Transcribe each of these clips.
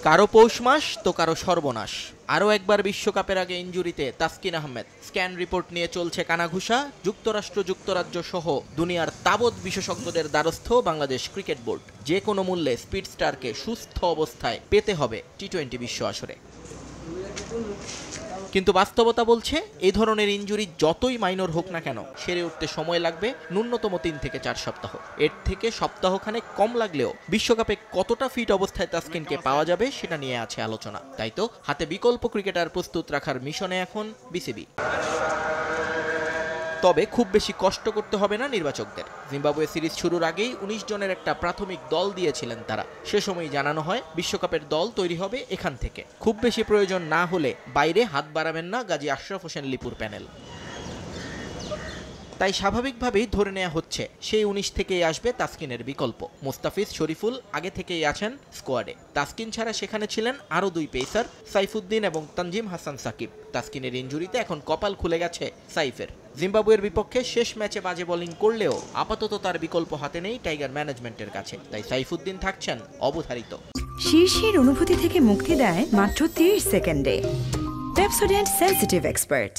কারো পৌষ মাস তো কারো সর্বনাশ। আরও একবার বিশ্বকাপের আগে ইনজুরিতে তাসকিন আহমেদ। স্ক্যান রিপোর্ট নিয়ে চলছে কানাঘুষা। যুক্তরাষ্ট্র যুক্তরাজ্য সহ দুনিয়ার তাবৎ বিশেষজ্ঞদের দ্বারস্থ বাংলাদেশ ক্রিকেট বোর্ড। যে কোনো মূল্যে স্পিড স্টারকে সুস্থ অবস্থায় পেতে হবে টি-20 বিশ্ব আসরে। কিন্তু বাস্তবতা বলছে এই ধরনের ইনজুরি যতই মাইনর হোক না কেন, সেরে উঠতে সময় লাগবে ন্যূনতম 3 থেকে 4 সপ্তাহ। এর থেকে সপ্তাহখানেক কম লাগলেও বিশ্বকাপে কতটা ফিট অবস্থায় তাসকিনকে পাওয়া যাবে সেটা নিয়ে আছে আলোচনা। তাই তো হাতে বিকল্প ক্রিকেটার প্রস্তুত রাখার মিশনে এখন বিসিবি। তবে খুব বেশি কষ্ট করতে হবে না নির্বাচকদের। জিম্বাবুয়ে সিরিজ শুরুর আগেই 19 জনের একটা প্রাথমিক দল দিয়েছিলেন তারা। সে সময় জানানো হয় বিশ্বকাপের দল তৈরি হবে এখান থেকে। খুব বেশি প্রয়োজন না হলে বাইরে হাত বাড়াবেন না গাজী আশরাফ হোসেন লিপুর প্যানেল। তাই স্বাভাবিকভাবেই ধরে নেওয়া হচ্ছে সেই 19 থেকেই আসবে তাসকিনের বিকল্প। মুস্তাফিজ শরীফুল আগে থেকেই আছেন স্কোয়াডে। তাসকিন ছাড়া সেখানে ছিলেন আরও 2 পেসার, সাইফুদ্দিন এবং তানজিম হাসান সাকিব। তাসকিনের ইনজুরিতে এখন কপাল খুলে গেছে সাইফের। জিম্বাবুয়ের বিপক্ষে শেষ ম্যাচে বাজে বোলিং করলেও আপাতত তার বিকল্প হাতে নেই টাইগার ম্যানেজমেন্টের কাছে। তাই সাইফুদ্দিন থাকছেন অবধারিত। শীর্ষের অনুভূতি থেকে মুক্তি দেয় মাত্র 30 সেকেন্ডে পেপসোডেন্ট সেনসিটিভ এক্সপার্ট।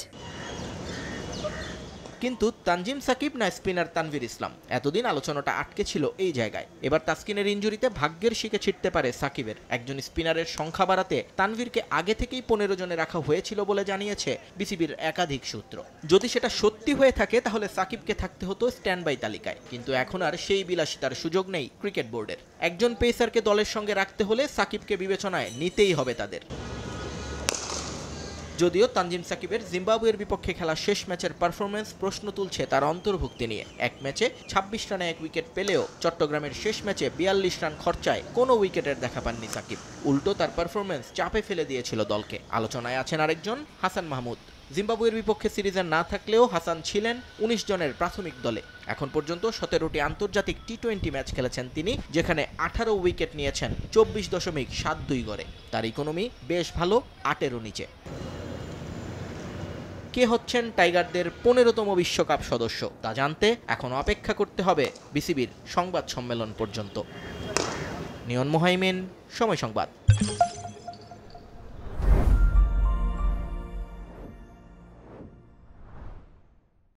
কিন্তু তানজিম সাকিব না স্পিনার তানভীর ইসলাম, এতদিন আলোচনাটা আটকে ছিল এই জায়গায়। এবার তাসকিনের ইনজুরিতে ভাগ্যের শিকে ছিটতে পারে সাকিবের। একজন স্পিনারের সংখ্যা বাড়াতে তানভীরকে আগে থেকেই 15 জনে রাখা হয়েছিল বলে জানিয়েছে বিসিবির একাধিক সূত্র। যদি সেটা সত্যি হয়ে থাকে তাহলে সাকিবকে থাকতে হতো স্ট্যান্ড বাই তালিকায়। কিন্তু এখন আর সেই বিলাসিতার সুযোগ নেই ক্রিকেট বোর্ডের। একজন পেসারকে দলের সঙ্গে রাখতে হলে সাকিবকে বিবেচনায় নিতেই হবে তাদের। যদিও তানজিম সাকিবের জিম্বাবুয়ের বিপক্ষে খেলা শেষ ম্যাচের পারফরমেন্স প্রশ্ন তুলছে তার অন্তর্ভুক্তি নিয়ে। এক ম্যাচে 26 রানে 1 উইকেট পেলেও চট্টগ্রামের শেষ ম্যাচে 42 রান খরচায় কোনো উইকেটের দেখা পাননি সাকিব। উল্টো তার পারফরমেন্স চাপে ফেলে দিয়েছিল দলকে। আলোচনায় আছেন আরেকজন হাসান মাহমুদ। জিম্বাবুয়ের বিপক্ষে সিরিজে না থাকলেও হাসান ছিলেন 19 জনের প্রাথমিক দলে। এখন পর্যন্ত 17টি আন্তর্জাতিক টি-20 ম্যাচ খেলেছেন তিনি, যেখানে 18 উইকেট নিয়েছেন 24.72 গড়ে। তার ইকোনমি বেশ ভালো, 8-এরও নিচে। কে হচ্ছেন টাইগারদের 15তম বিশ্বকাপ সদস্য তা জানতে এখন অপেক্ষা করতে হবে বিসিবির সংবাদ সম্মেলন পর্যন্ত। নিয়ন মোহাইমিন, সময় সংবাদ।